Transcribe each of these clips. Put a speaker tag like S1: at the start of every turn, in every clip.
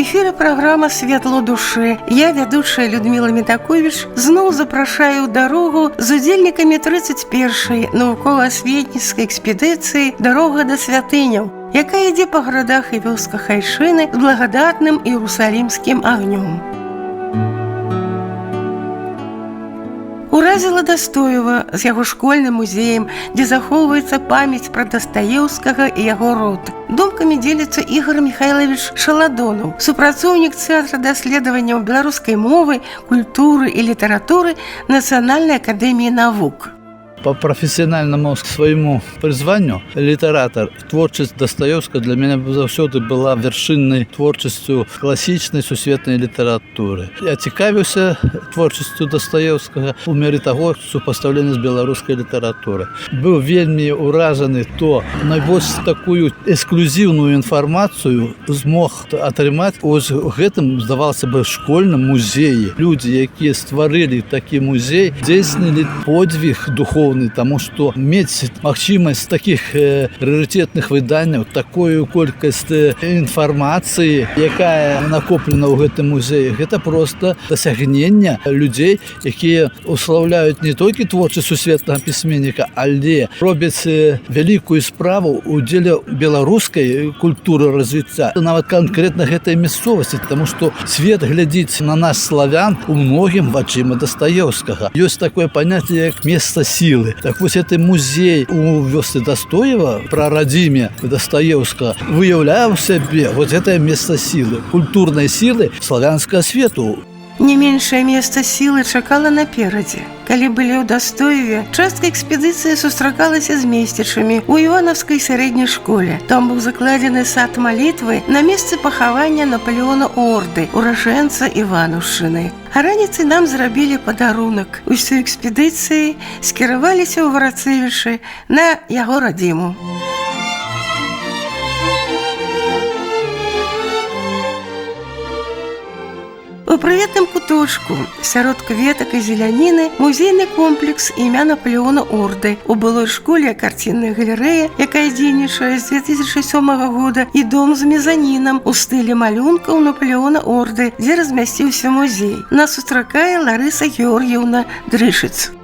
S1: эфіры праграма «Святло душы». Я, вядучая Людмила Медакович, зноў запрашаю ў дарогу з удзельнікамі 31-й навукова-асветніцкай экспедыцыі «Дарога да святыняў», якая ідзе па гарадах і вёсках Айшыны з благадатным іерусалімскім агнём. Уразіла Дастоева з яго школьным музеем, дзе захоўваецца памяць пра Дастаеўскага і яго род. Думкамі дзеліцца Ігор Михайлович Шаладонаў, супрацоўнік Цэнтра даследаванняў беларускай мовы, культуры і літаратуры Нацыянальнай акадэміі навук.
S2: По профессиональному своему призванию литератор, творчесть Достоевского для меня заўсёды была вершинной творчестью классичной сусветной литературы. Я цікавіўся творчестью Достоевского у мере того супоставления с белорусской литературой. Был вельмі уражаны, то найбольш такую эксклюзивную информацию смог атрымаць ось гэтым, здавалося бы, школьном музее. Люди, якія стварылі такі музей, здзейснілі подвиг духовный, тому что мець магчымасць таких раритетных выданняў, такую колькасць інфармацыі, якая накоплена ў гэтым музеі, гэта просто дасягнення людзей, якія уславляюць не толькі творчасць сусветнага пісьменніка, але робяць вялікую справу ў дзеле беларускай культуры развіцця, нават канкрэтна гэтай мясцовасці, тому что свет глядзіць на нас, славян, у многім вачыма Дастаеўскага. Ёсць такое паняцце, як месца сілы. Так вось гэты музей у вёсцы Дастоева пра радзіме Дастаеўскага выяўляе ў сябе вот гэтае месца сілы, культурнай сілы славянскага свету.
S1: Не меншае месца сілы чакала наперадзе. Калі былі ў Дастоеве, частка экспедыцыі сустракалася з месцічамі ў Іванаўскай сярэдняй школе. Там быў закладзены сад малітвы на месцы пахавання Наполеона Орды, уражэнца Іванаўшчыны. А раніцай нам зрабілі падарунак. Усю экспедыцыі скіраваліся ў Варацевічы на яго радзіму. У прыветным куточку сярод кветак і зеляніны музейны комплекс імя Наполеона Орды. У былой школе карцінная галерэя, якая дзейнічае з 2007 года, і дом з мезанінам у стылі малюнкаў Наполеона Орды, дзе размясціўся музей. Нас сустракае Ларыса Георгіевна Дрышыц.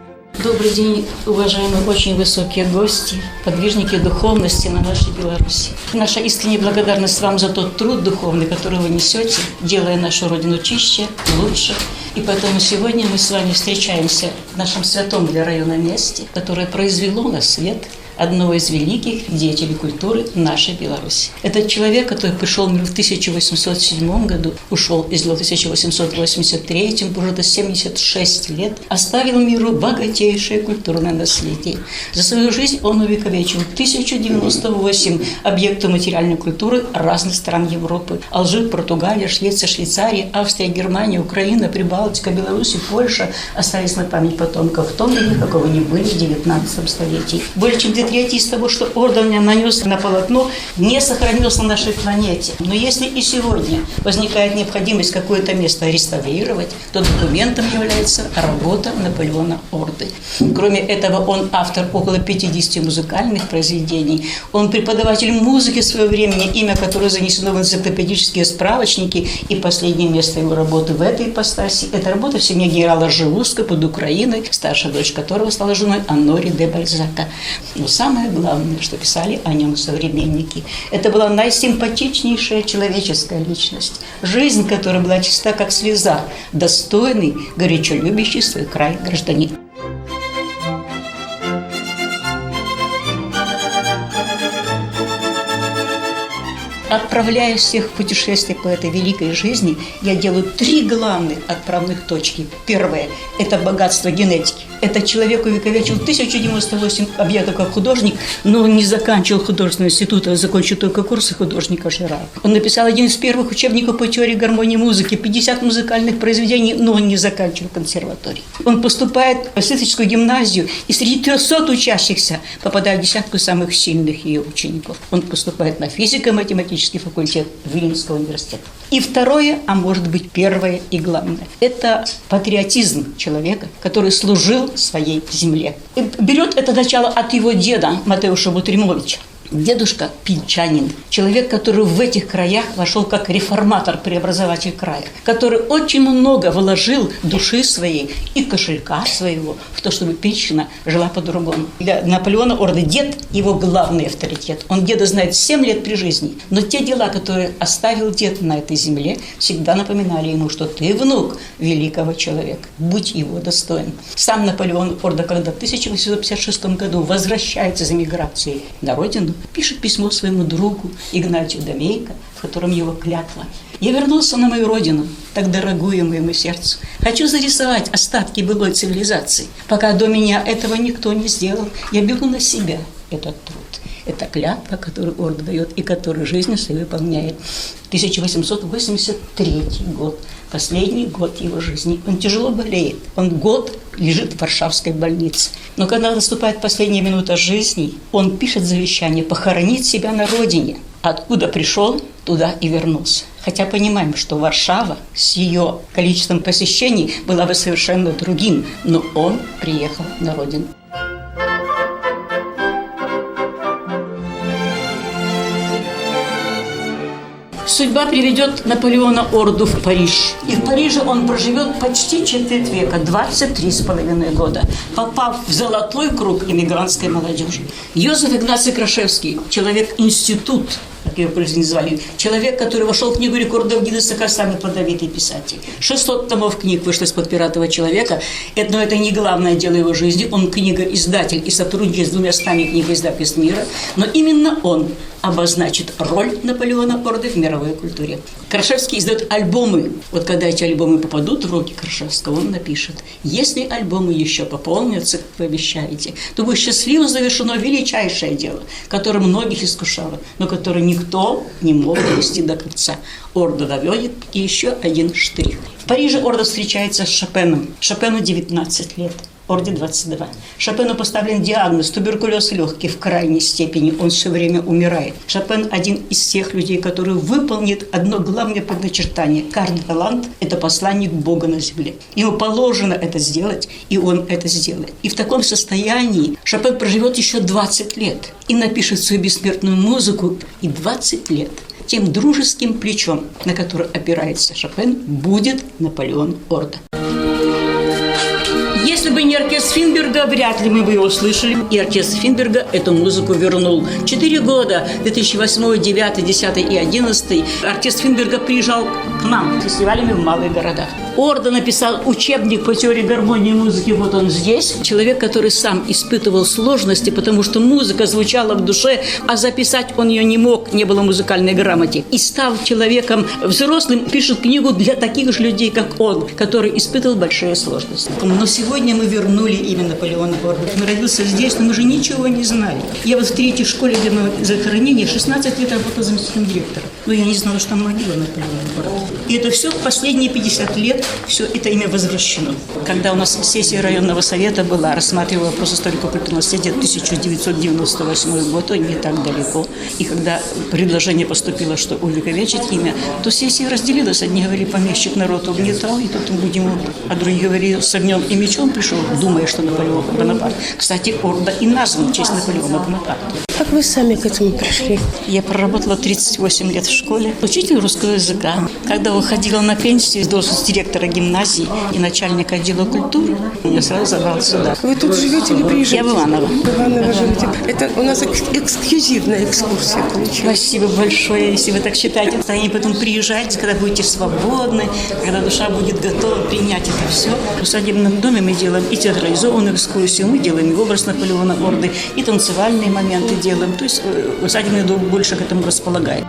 S3: Добрый день, уважаемые очень высокие гости, подвижники духовности на нашей Беларуси. Наша искренняя благодарность вам за тот труд духовный, который вы несете, делая нашу Родину чище, лучше. И поэтому сегодня мы с вами встречаемся в нашем святом для района месте, которое произвело на свет одного из великих деятелей культуры нашей Беларуси. Этот человек, который пришел в мир в 1807 году, ушел из него в 1883, прожил 76 лет, оставил миру богатейшее культурное наследие. За свою жизнь он увековечил 1098 объектов материальной культуры разных стран Европы. Алжир, Португалия, Швеция, Швейцария, Австрия, Германия, Украина, Прибалтика, Беларусь и Польша остались на память потомков в том виде, какого они были в 19 столетии. Более чем 2/3 из того, что Орда нанес на полотно, не сохранилось на нашей планете. Но если и сегодня возникает необходимость какое-то место реставрировать, то документом является работа Наполеона Орды. Кроме этого, он автор около 50 музыкальных произведений. Он преподаватель музыки своего времени, имя которого занесено в энциклопедические справочники, и последнее место его работы в этой ипостаси – это работа в семье генерала Живуска под Украиной, старшая дочь которого стала женой Анори де Бальзака. Но самое главное, что писали о нем современники, это была наисимпатичнейшая человеческая личность, жизнь которая была чиста, как слеза, достойный, горячо любящий свой край гражданин. Отправляя всех в путешествие по этой великой жизни, я делаю 3 главных отправных точки. Первое – это богатство генетики. Этот человек увековечил 1098 объектов как художник, но он не заканчивал художественного института, а закончил только курсы художника Жирара. Он написал один из первых учебников по теории гармонии музыки, 50 музыкальных произведений, но он не заканчивал консерваторий. Он поступает в эстетическую гимназию, и среди 300 учащихся попадает в десятку самых сильных ее учеников. Он поступает на физико-математический факультет Виленского университета. И второе, а может быть первое и главное, это патриотизм человека, который служил своей земле. И берет это начало от его деда Матеуша Бутримовича. Дедушка – пинчанин, человек, который в этих краях вошел как реформатор, преобразователь края, который очень много вложил души своей и кошелька своего в то, чтобы Пинщина жила по-другому. Для Наполеона Орды дед – его главный авторитет. Он деда знает 7 лет при жизни, но те дела, которые оставил дед на этой земле, всегда напоминали ему, что ты внук великого человека, будь его достоин. Сам Наполеон Орда, когда в 1856 году возвращается из эмиграции на родину, пишет письмо своему другу Игнатию Домейко, в котором его клятва: «Я вернулся на мою родину, так дорогую моему сердцу. Хочу зарисовать остатки былой цивилизации. Пока до меня этого никто не сделал, я беру на себя этот труд». Это клятва, которую Орда дает и которую жизнью своей выполняет. 1883 год, последний год его жизни. Он тяжело болеет, он год лежит в Варшавской больнице. Но когда наступает последняя минута жизни, он пишет завещание похоронить себя на родине. Откуда пришел, туда и вернулся. Хотя понимаем, что Варшава с ее количеством посещений была бы совершенно другим, но он приехал на родину. Судьба приведет Наполеона Орду в Париж. И в Париже он проживет почти четверть века, 23,5 года, попав в золотой круг эмигрантской молодежи. Йозеф Игнаций Крашевский, человек-институт, как его называли, человек, который вошел в книгу рекордов Гиннесса как самый плодовитый писатель. 600 томов книг вышло из-под пера этого человека, но это не главное дело его жизни. Он книгоиздатель и сотрудничает с 200 книгоиздательств мира, но именно он обозначит роль Наполеона Орды в мировой культуре. Крашевский издает альбомы. Вот когда эти альбомы попадут в руки Крашевского, он напишет: «Если альбомы еще пополнятся, как вы обещаете, то будет счастливо завершено величайшее дело, которое многих искушало, но которое никто не мог довести до конца. Орда доведет, и еще один штрих». В Париже Орда встречается с Шопеном. Шопену 19 лет. Орде 22. Шопену поставлен диагноз туберкулез легких в крайней степени. Он все время умирает. Шопен один из тех людей, который выполнит одно главное предначертание. Кардинал – это посланник Бога на земле. Ему положено это сделать, и он это сделает. И в таком состоянии Шопен проживет еще 20 лет и напишет свою бессмертную музыку. И 20 лет тем дружеским плечом, на которое опирается Шопен, будет Наполеон Орда. Если бы не оркестр Финберга, вряд ли мы бы его слышали. И оркестр Финберга эту музыку вернул. 4 года, 2008, 2009, 2010 и 2011, оркестр Финберга приезжал к нам с фестивалями в малых городах. Орда написал учебник по теории гармонии музыки, вот он здесь. Человек, который сам испытывал сложности, потому что музыка звучала в душе, а записать он ее не мог, не было музыкальной грамоте. И став человеком взрослым, пишет книгу для таких же людей, как он, который испытывал большие сложности. Но сегодня мы вернули имя Наполеона Орды. Он родился здесь, но мы же ничего не знали. Я вот в 3-й школе, где мы захоронение, 16 лет работала заместителем директора. Но я не знала, что там могила Наполеона Орды. И это все последние 50 лет, все это имя возвращено. Когда у нас сессия районного совета была, рассматривала вопрос историко-культурного наследия 1998 год, не так далеко. И когда предложение поступило, что увековечить имя, то сессия разделилась. Одни говорили, помещик народ угнетал, и тут мы будем, а другие говорили, с огнем и мечом пришел, думая, что Наполеон Бонапарт. Кстати, Орда и назван в честь Наполеона Бонапарта.
S1: Как вы сами к этому пришли?
S3: Я проработала 38 лет в школе, учитель русского языка. Когда выходила на пенсию с должности директора гимназии и начальника отдела культуры, меня сразу забрал сюда.
S1: Вы тут живете или приезжаете?
S3: Я в Иваново.
S1: В Иваново живете. Это у нас эксклюзивная экскурсия получилась.
S3: Спасибо большое, если вы так считаете. И потом приезжайте, когда будете свободны, когда душа будет готова принять это все. В усадебном доме мы делаем и театрализованную экскурсию, мы делаем и образ Наполеона Орды, и танцевальные моменты делаем. То есть усадебный дом больше к этому располагает.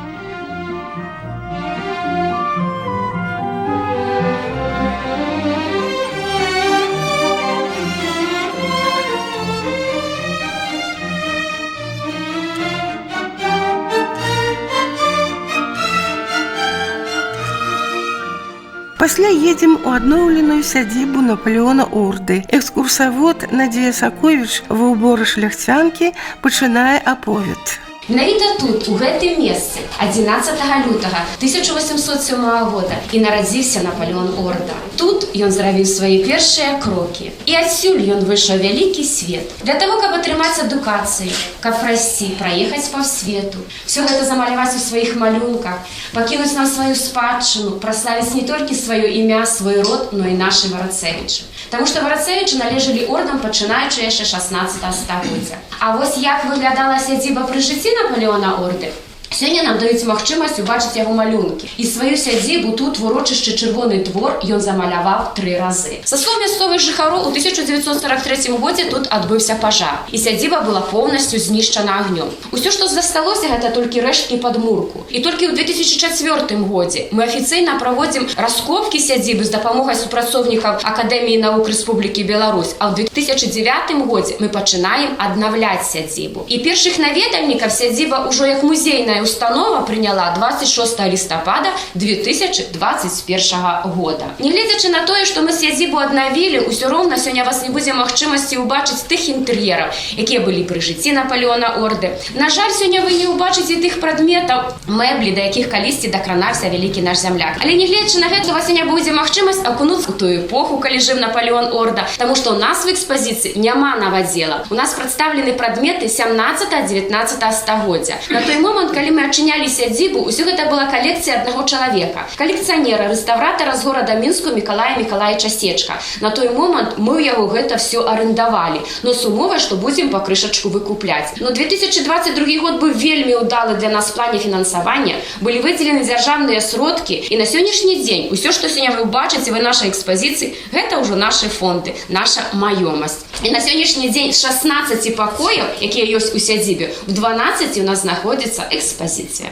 S1: Пасля едзем у адноўленую сядзібу Наполеона Орды. Экскурсавод Надзея Саковіч ва ўборы шляхцянкі пачынае аповед.
S4: Менавіта тут, у гэтым месцы, 11 лютага 1807 года і нарадзіўся Наполеон Орда. Тут ён зрабіў свае першыя крокі. І адсюль ён выйшаў вялікі свет. Для таго, каб атрымаць адукацыю, каб прайсці, праехаць па свету. Все гэта замаляваць у сваіх малюнках, пакінуць нам сваю спадчыну, праславіць не толькі сваё імя, свой род, но і нашы Варацевічы. Таму што Варацевічы належалі ордам, пачынаючы яшчэ 16 стагоддзя. А вось як выглядала сядзіба пры жыцці Наполеона Орды, сёння нам даюць магчымасць убачыць яго малюнкі. І сваю сядзібу тут, в урочышчы Чырвоны двор, ён замаляваў 3 разы. Са слоў мясцовых жыхароў, у 1943 годзе тут адбыўся пажар, і сядзіба была поўнасцю знішчана агнём. Усё, што засталося, гэта толькі рэшткі падмурку. І толькі ў 2004 годзе мы афіцыйна праводзім раскопкі сядзібы з дапамогай супрацоўнікаў Акадэміі навук Рэспублікі Беларусь, а ў 2009 годзе мы пачынаем аднаўляць сядзібу. І першых наведальнікаў сядзіба ўжо як музейная установа прыняла 26 лістапада 2021 года. Нягледзячы на тое, што мы сядзібу аднавілі, усё роўна сёння вас не будзе магчымасці ўбачыць тых інтэр'ераў, якія былі пры жыцці Наполеона Орды. На жаль, сёння вы не ўбачыце тых прадметаў, мэблі, да якіх калісьці дакранаўся вялікі наш зямляк. Але нягледзячы на гэта, у вас сёння будзе магчымасць акунуцца ў тую эпоху, калі жыў Наполеон Орда, таму што ў нас в экспазіцыі няма навадзела. У нас прадстаўлены прадметы 17-19 стагоддзя. На той момант, калі мы адчынялі сядзібу, усё гэта была калекцыя аднаго чалавека, калекцыянера, рэстаўратара з горада Мінску Мікалая Мікалаевіча Сечка. На той момант мы ў яго гэта все арендавалі, но з умовай, што будзем пакрышачку выкупляць. Но 2022 год быў вельмі ўдалы для нас в плане фінансавання, былі выдзелены дзяржаўныя сродкі, і на сённяшні дзень усё, што сёння вы бачыце в нашай экспазіцыі, гэта ўжо нашы фонды, наша маёмасць. І на сённяшні дзень з 16 пакояў, якія ёсць у сядзібе, в 12 у нас знаходзіцца экспазіцыя.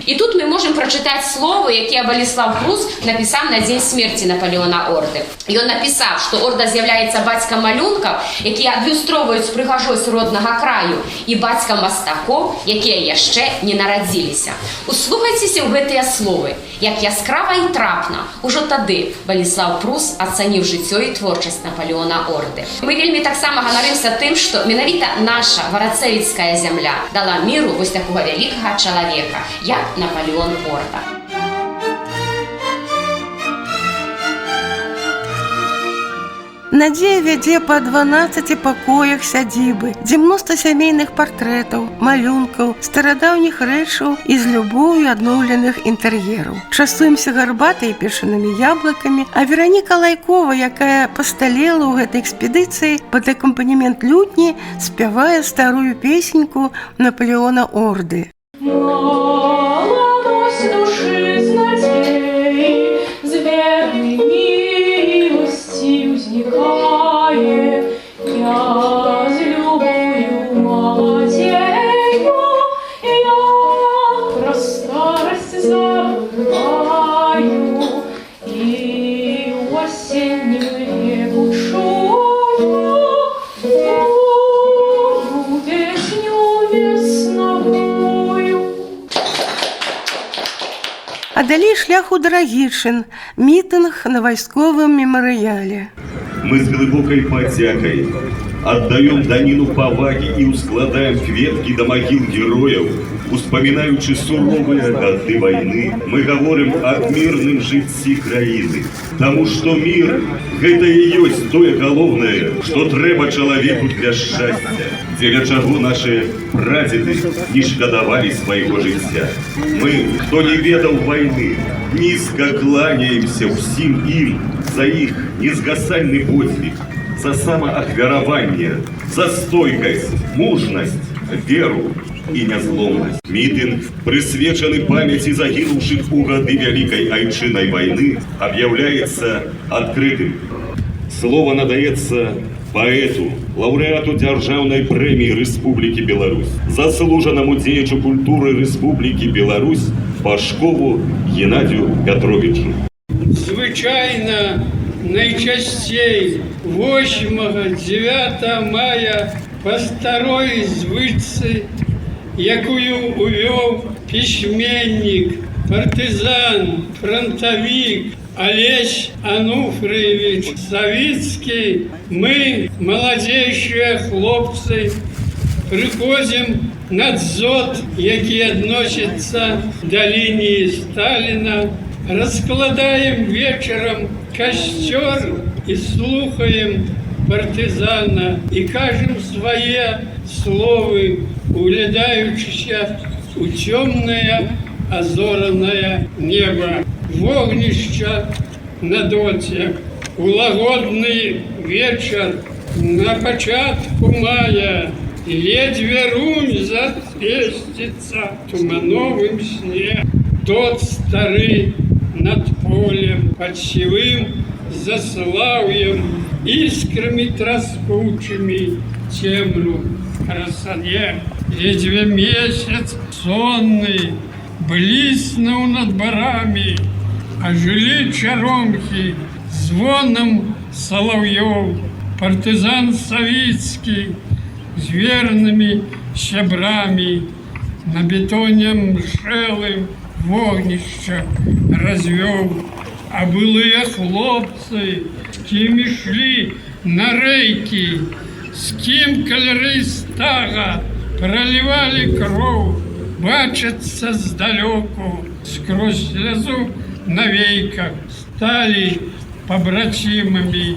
S4: І тут мы можам прачытаць словы, якія Баліслав Прус напісаў на дзень смерці Наполеона Орды. Ён напісаў, што Орда з'яўляецца бацькам малюнкаў, якія адлюстроўваюць прыгажосць роднага краю, і бацькам мастакоў, якія яшчэ не нарадзіліся. Услухайцеся ў гэтыя словы, як яскрава і трапна. Ужо тады Баліслав Прус ацаніў жыццё і творчасць Наполеона Орды. Мы вельмі таксама ганарымся тым, што менавіта наша варацевіцкая зямля дала міру вось такога вялікага чалавека, як Наполеон Орда.
S1: Надзея вядзе па 12 пакоях сядзібы, дзе мноства сямейных партрэтаў, малюнкаў, старадаўніх рэчаў і з любоўю адноўленых інтэр'ераў. Частуемся гарбатай і печанымі яблыкамі, а Вераніка Лайкова, якая пасталела ў гэтай экспедыцыі, пад акампанемент лютні спявае старую песеньку Наполеона Орды.
S5: Молодость души с надеей, с верной милостью возникает. Я с любовью молодею, я про старость забываю, и осеннюю реку чую, песню весновую.
S1: А далей шлях у Дарагічын, мітынг на вайсковым мемарыяле.
S6: Мы с глубокой подтягой отдаем данину поваги и ускладаем кветки до могил героев, успоминаючи суровые годы войны, мы говорим о мирном житті країни. Тому что мир – это и есть тое головное, что треба человеку для счастья, для чего наши прадеды не шкодовали своего життя. Мы, кто не ведал войны, низко кланяемся всем им за их незгасальный подвиг, за самоахвярование, за стойкость, мужность, веру и незломность. Митинг, присвяченный памяти загинувших у годы Великой Айчиной войны, объявляется открытым. Слово надается поэту, лауреату Державной премии Республики Беларусь, заслуженному деячу культуры Республики Беларусь Пашкову Геннадию Петровичу.
S7: Звичайно, найчастей 8-9 мая по старой звычцы, якую увёў пісьменнік, партызан, фронтавік Олесь Ануфриевич Савицкий, мы, молодейшие хлопцы, приходим надзот, які относяцца до лінії Сталіна. Раскладаем вечером костер и слухаем партизана и кажем свои словы, углядаючися у темное озорное небо. Вогнище на доте, у лагодный вечер на початку мая, ледве рунь засвестится в тумановым сне. Тот старый над полем, под сивым заславьем, искрами трескучими темну красоне. Ледве месяц сонный блиснул над барами, а жили чаромхи звоном соловьев. Партизан Савицкий с верными щебрами на бетоне мшелым вогнище развел, а былые хлопцы, с ким шли на рейки, с ким кольори стага проливали кров, бачаться здалеку, сквозь слезу на вейках, стали побратимами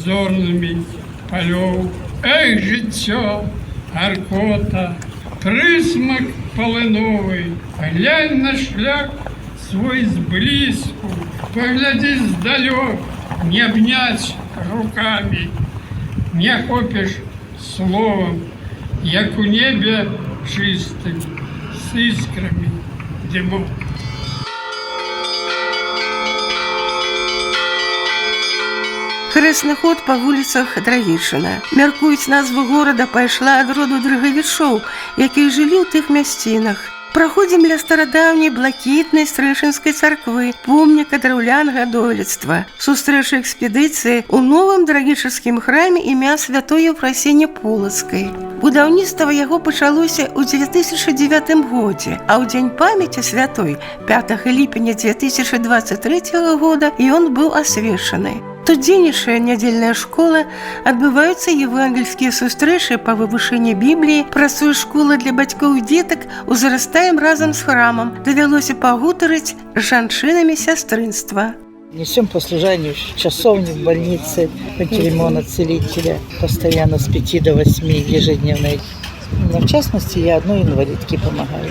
S7: зорными полев. Эх, життя, Аркота, присмак полиновий, глянь на шлях свой зблизку, погляди здалек, не обнять руками, не охопишь словом, як у небе чистым, с искрами дымов.
S1: Хрэсны ход па вуліцах Драгічына. Мяркуюць, назву горада пайшла ад роду драгавічоў, якія жылі ў тых мясцінах. Праходзім ля старадаўняй блакітнай стрэшынскай царквы, помніка драўлянага дойлідства. Сустрэча экспедыцыі ў новым драгічарскім храме імя святой Ефрасіні Полацкай. Будаўніцтва яго пачалося ў 2009 годзе, а ў дзень памяці святой 5 ліпеня 2023 года ён быў асвечаны. Тут дзейнічае нядзельная школа, адбываюцца евангельскія сустрэчы па вывучэнні Бібліі, працуе школа для бацькоў і дзетак, узрастаем разам з храмам. Давялося пагутарыць з жанчынамі сястрынства.
S8: Несем по служанию часовни в больнице Пантелеймона Целителя, постоянно с 5 до 8 ежедневной. Но в частности, я одной инвалидке помогаю.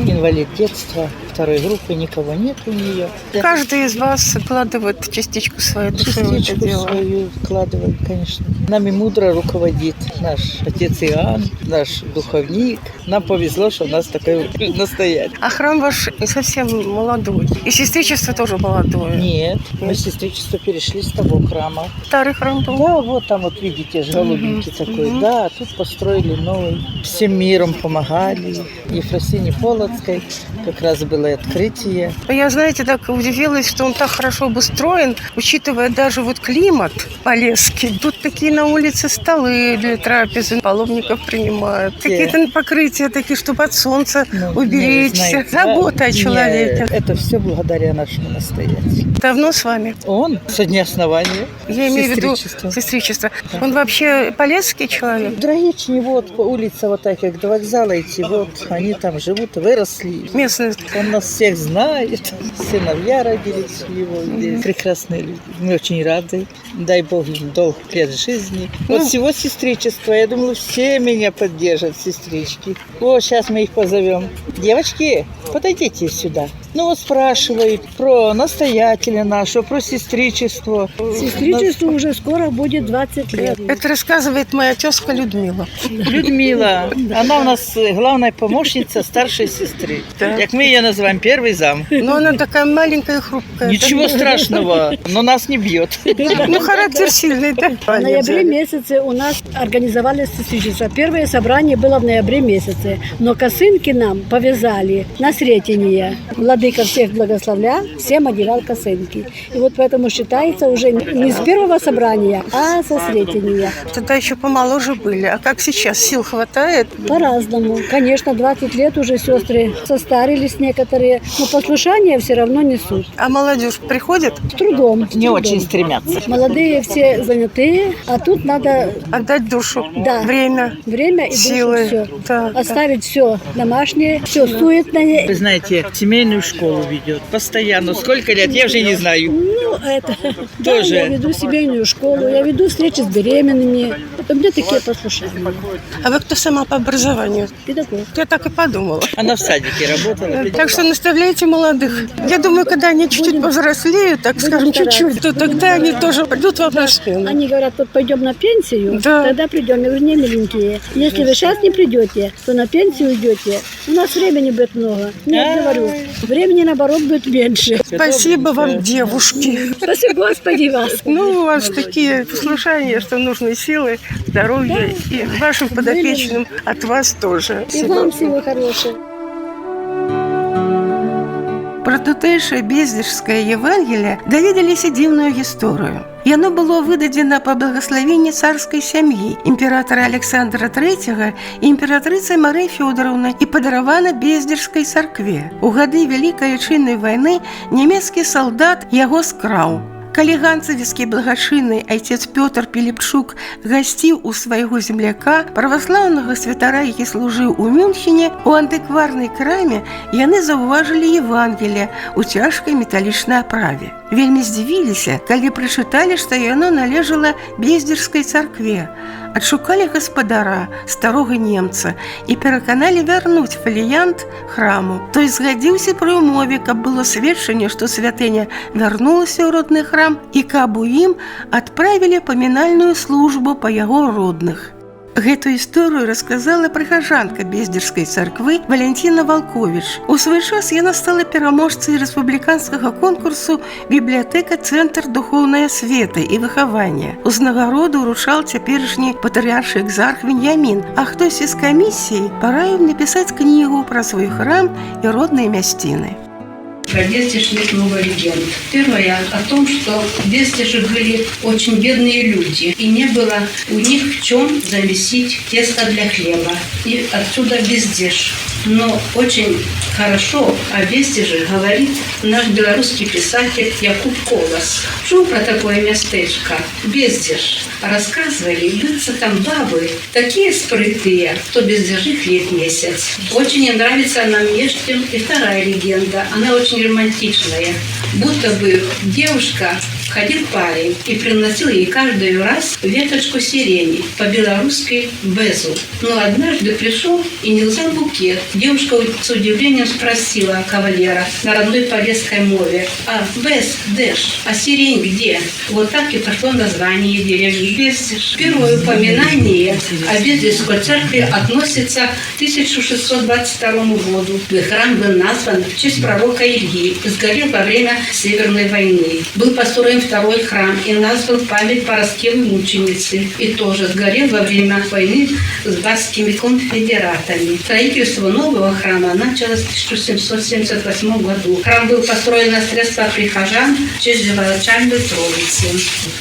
S8: Инвалид детства, второй группы, никого нет у нее.
S1: Каждый из вас вкладывает частичку своей души в это
S8: Частичку
S1: дело.
S8: свою вкладывает, конечно. Нами мудро руководит наш отец Иоанн, наш духовник. Нам повезло, что у нас такой настоятель.
S1: А храм ваш совсем молодой. И сестричество тоже молодое.
S8: Нет, мы сестричество перешли с того храма.
S1: Старый храм был.
S8: Да, вот там вот видите, голубенький такой. Да, тут построили новый. Всем миром помогали. Ефросине Полоцкой как раз было открытие.
S1: Я, знаете, так удивилась, что он так хорошо обустроен, учитывая даже вот климат полесский. Тут такие на улице столы для трапезы, паломников принимают. Какие-то покрытия такие, чтобы от солнца уберечься. Забота о человеке.
S8: Это все благодаря нашему настоятелю.
S1: Давно с вами?
S8: Он со дня основания.
S1: Я имею в виду сестричество. Он вообще полесский человек?
S8: Драгични, вот по улице вот так, как до вокзала идти, вот они там живут, выросли.
S1: Местные.
S8: Он нас всех знает. Сыновья родились у него здесь. Прекрасные люди. Мы очень рады. Дай Бог им долг лет жизни. Вот всего сестричества. Я думаю, все меня поддержат, сестрички. Вот сейчас мы их позовем. Девочки, подойдите сюда. Ну вот спрашивают про настоятеля нашего, про сестричество.
S9: Сестричеству уже скоро будет 20 лет.
S1: Это рассказывает моя тезка Людмила.
S8: Людмила, она у нас главная помощница старшей сестры. Как мы ее называем, первый зам.
S1: Но она такая маленькая и хрупкая.
S8: Ничего страшного, но нас не бьет.
S1: Ну, характер сильный, да?
S9: В ноябре месяце у нас организовали сестричество. Первое собрание было в ноябре месяце. Но косынки нам повязали на Сретение. Владыка Владыка всех благословлял, всем одевал косынки. И вот поэтому считается уже не с первого собрания, а со Сретения.
S1: Тогда еще помоложе были. А как сейчас? Сил хватает?
S9: По-разному. Конечно, 20 лет уже сестры состарились некоторые, но послушание все равно несут.
S1: А молодежь приходит?
S9: С трудом.
S8: Не очень стремятся.
S9: Молодые все занятые, а тут надо
S1: Отдать душу,
S9: Да.
S1: время,
S9: время и
S1: силы.
S9: все.
S1: Да,
S9: Оставить все домашнее, все суетное.
S8: Вы знаете, семейную школу ведет постоянно. Сколько лет, я уже не знаю.
S9: Ну, это... Да,
S8: Тоже.
S9: я веду семейную школу, я веду встречи с беременными. Это у меня такие послушания.
S1: А вы кто сама по образованию?
S9: Педагог.
S1: Я так и подумала.
S8: Она в садике работала.
S1: Так что наставляйте молодых. Я думаю, когда они чуть-чуть повзрослеют, так скажем, чуть-чуть, то тогда они тоже придут в одну смену.
S9: Они говорят, вот пойдем на пенсию,
S1: Да.
S9: тогда придем. Я говорю, не, миленькие, если вы сейчас не придете, то на пенсию идете. У нас времени будет много. Нет, говорю, времени наоборот будет меньше.
S1: Спасибо вам, девушки.
S9: Спасибо, Господи, вас.
S1: Ну, у вас такие послушания, что нужны силы, здоровье, и вашим подопечным от вас тоже.
S9: И вам всего хорошего.
S1: Про тутэйшае бездзержскае Евангелие даведаліся дзіўную гісторыю. Яно было выдадзена па благаславенні царскай сям'і імператара Александра III і імператрыцай Марыі Фёдоровны і падаравана бездзержскай царкве. У гады Вялікай Айчыннай вайны нямецкі салдат яго скраў. Калі ганцавіцкі благачынны айцец Пётр Піліпчук гасціў у свайго земляка, праваслаўнага святара, які служыў у Мюнхене, у антыкварнай краме яны заўважылі Евангелие у цяжкай металічнай аправе. Вельмі здзівіліся, калі прачыталі, што яно належала бездзержскай царкве. Адшукалі гаспадара, старога немца, і пераканалі вярнуць фаліянт храму. Той згадзіўся пры умове, каб было сведчанне, што святыня вярнулася ў родны храм і каб у ім адправілі памінальную службу па яго родных. Гэту історыю расказала прыхажанка бездзержскай царквы Валентина Валковіч. У свой час яна стала пераможцай рэспубліканскага конкурсу «Бібліятэка Цэнтр духоўнай асветы і выхавання». Узнагароду ўручаў цяперашні патрыаршы экзарх Веньямін, а хтось з камісіі параіў напісаць кнігу пра свой храм і родныя мясціны.
S10: Про Бездеж есть много легенд. Первая о том, что Бездежи были очень бедные люди, и не было у них в чем замесить тесто для хлеба. И отсюда Бездеж. Но очень хорошо о Бездеже говорит наш белорусский писатель Якуб Колос. Чув про такое местечко? Бездеж. Рассказывали, быться там бабы такие спрытые, что Бездежи хлеб месяц. Очень нравится нам между и вторая легенда. Она очень романтичная. Будто бы девушка ходил парень и приносил ей каждый раз веточку сирени, по-белорусски безу. Но однажды пришел и не взял букет. Девушка с удивлением спросила кавалера на родной полесской мове: «А без, деш, а сирень где?» Вот так и пошло название деревни Бездеж. Первое упоминание о Бездежской церкви относится к 1622 году. Храм был назван в честь пророка Ильи. Сгорел во время Северной войны. Был построен второй храм и назван в память Параскевой мученицы. И тоже сгорел во время войны с баскскими конфедератами. Строительство нового храма началось в 1778 году. Храм был построен на средства прихожан в честь Живоначальной Троицы.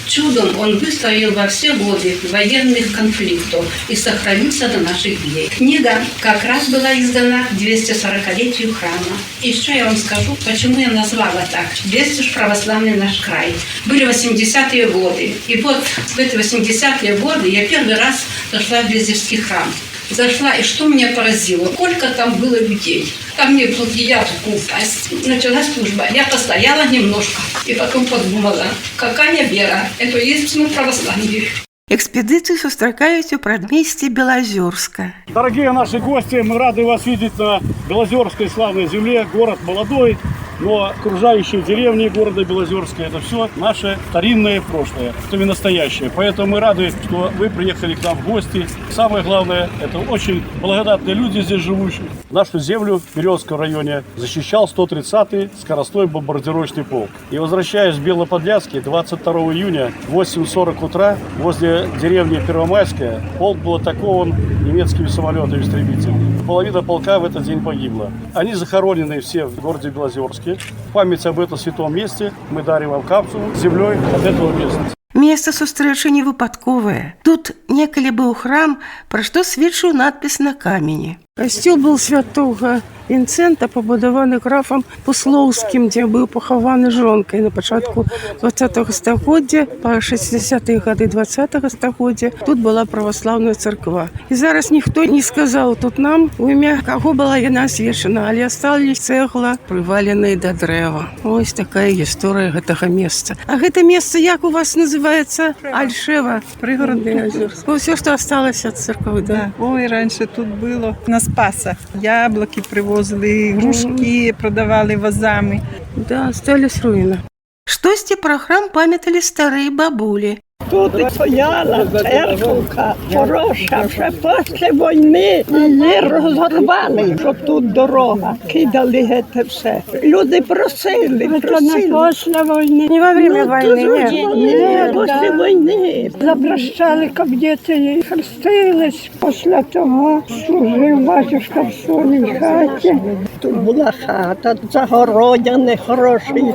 S10: Чудом он выстоял во все годы военных конфликтов и сохранился до наших дней. Книга как раз была издана к 240-летию храма. И еще я вам скажу, почему я назвала так. Бездеж – православный наш край. Были 80-е годы. И вот в эти 80-е годы я первый раз зашла в Бездежский храм. Зашла, и что меня поразило? Сколько там было людей. Там не было я упасть. Началась служба. Я постояла немножко. И потом подумала, какая вера? Это истинно православие.
S1: Экспедицию сустракаюць у прадмесці Белозерска.
S11: Дорогие наши гости, мы рады вас видеть на Белозерской славной земле. Город молодой, но окружающие деревни города Белозерска — это все наше старинное прошлое, это не настоящее. Поэтому мы рады, что вы приехали к нам в гости. Самое главное, это очень благодатные люди здесь живущие. Нашу землю в Березском районе защищал 130-й скоростной бомбардировочный полк. И возвращаясь в Белоподляске 22 июня в 8:40 утра возле деревни Первомайская, полк был атакован немецкими самолетами-истребителями. половина полка в этот день погибла. Они захоронены все в городе Белозерске. В память об этом святом месте мы дарим вам капсулу с землей от этого места.
S1: Месца сустрэчы не выпадковае. Тут некалі быў храм, пра што сведчыў надпіс на камені. Касцёл был святого Вінцэнта, пабудаваны графам Пуслоўскім, дзе быў пахаваны жонкай на пачатку 20-го стагоддзя, па 60-е гады 20-го стагоддзя. Тут была праваслаўная царква. І зараз ніхто не сказаў тут нам, у імя каго была яна асвечана, але асталіся цэгла, прываленыя да дрэва. Ось такая гісторыя гэтага месца. А гэта месца як у вас называецца? Альшева, прыгараднае азёрство. Усё, што асталася ад царквы, да?
S12: Ой, раньше тут было на Спаса. Яблоки привозили, грушки продавали вазами.
S1: Да, остались руины. Штосьці пра храм памяталі старыя бабулі.
S13: Тут стояла церковка хороша, вже після війни її розорвали, що тут дорога, кидали це все. Люди просили.
S9: Это не после войны.
S1: Не во время войны, нет.
S13: Ні, після війни.
S9: Запрещали, щоб діти хрестились. Після того служив батюшка в своїй хаті.
S13: Тут була хата, загородяний хороший,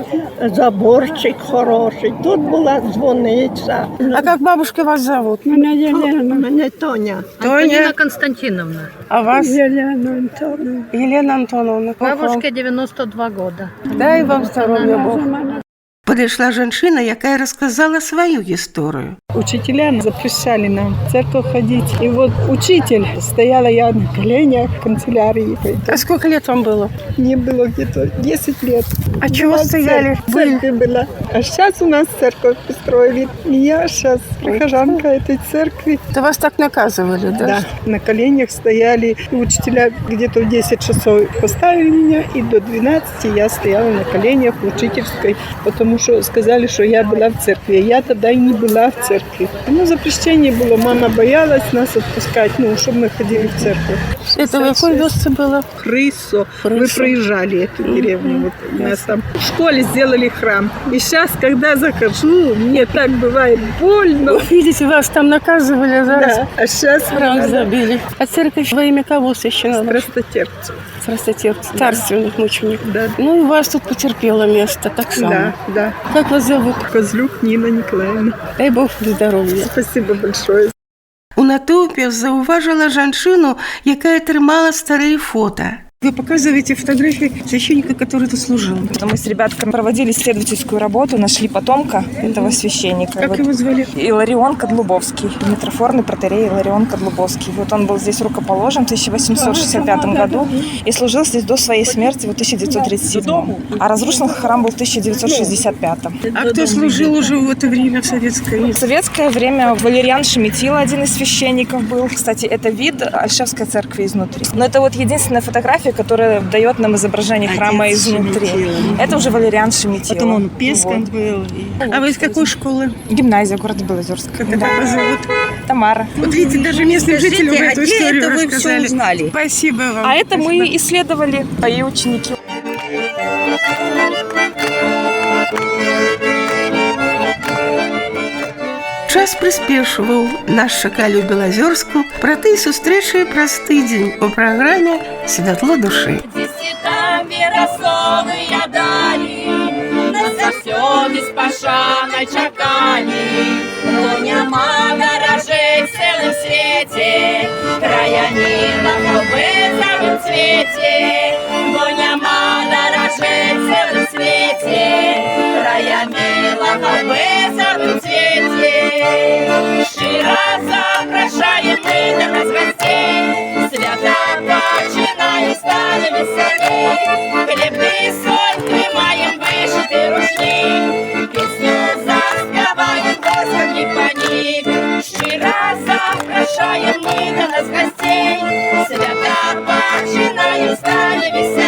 S13: заборчик хороший, тут була дзвониця.
S1: А как бабушка вас зовут?
S9: Мене Єлена.
S13: Мене Тоня.
S1: Тоня
S10: Константиновна.
S1: А вас?
S9: Єлена Антоновна.
S1: Елена Антоновна.
S10: Бабушке 92 года.
S1: Дай вам здоров'я, Бог. Подошла женщина, якая рассказала свою историю.
S12: Учителя запрещали нам в церковь ходить. И вот учитель, стояла я на коленях в канцелярии.
S1: А сколько лет вам было?
S12: Мне было где-то 10 лет.
S1: А чего стояли?
S12: В церкви была. А сейчас у нас церковь построили. И я сейчас прихожанка этой церкви.
S1: То вас так наказывали, да?
S12: Да, на коленях стояли. И учителя где-то в 10 часов поставили меня. И до 12 я стояла на коленях в учительской. Потому что сказали, что я была в церкви. Я тогда и не была в церкви. Ну, запрещение было. Мама боялась нас отпускать, ну, чтобы мы ходили в церковь.
S1: Это в какой вёсце было?
S12: Крысо. Мы проезжали эту деревню. Вот у нас там в школе сделали храм. И сейчас, когда захожу, мне так бывает больно.
S1: Видите, вас там наказывали, а зараз
S12: Да. А сейчас
S1: храм забили. А церковь во имя кого священна?
S12: Страстотерпцы.
S1: Страстотерпцы, царственных мучеников.
S12: Да.
S1: Ну и вас тут потерпело место, так само.
S12: Да, да.
S1: Как вас зовут?
S12: Козлюк Нина Николаевна.
S1: Дай Бог здоров'я.
S12: Спасибо большое.
S1: У натоўпе заўважыла жанчыну, якая трымала старые фото. Вы показываете фотографии священника, который тут служил.
S14: Мы с ребятками проводили исследовательскую работу, нашли потомка этого священника.
S1: Как его звали?
S14: Иларион Кадлубовский, митрофорный протоиерей Иларион Кадлубовский. Вот он был здесь рукоположен в 1865 году и служил здесь до своей смерти в 1937. А разрушен храм был в 1965.
S1: А кто служил уже в это время в советское?
S14: В советское время Валериан Шеметила, один из священников был. Кстати, это вид Альшевской церкви изнутри. Но это вот единственная фотография, которая дает нам изображение храма изнутри. Это уже Валериан Шеметила.
S12: Потом он песком был.
S1: А вы из какой школы?
S14: Гимназия города Белозерск.
S1: Как вас зовут?
S14: Тамара.
S1: Вот видите, даже местным жителям вы эту историю
S14: это вы
S1: рассказали.
S14: все узнали?
S1: Спасибо вам.
S14: А это мы исследовали, мои ученики.
S1: Час прыспешваў. Нас чакалі ў Белазёрску, браты і сустрэчы праз тыдзень у праграме «Святло души».
S5: Десятами росовые дали, нас за все беспошано чакали. Но няма дорожей в целом свете, краяніна в безавым цвете. Но няма дорожей в целом свете, краяніна в безавым цвете. Щиро запрошаем мы до нас гостей, свято починаем, станем веселей. Хлебный соль тримаем вышитый рушник, песню заспеваем, Господи, поник. Щиро запрошаем мы до нас гостей, свято починаем, станем веселей.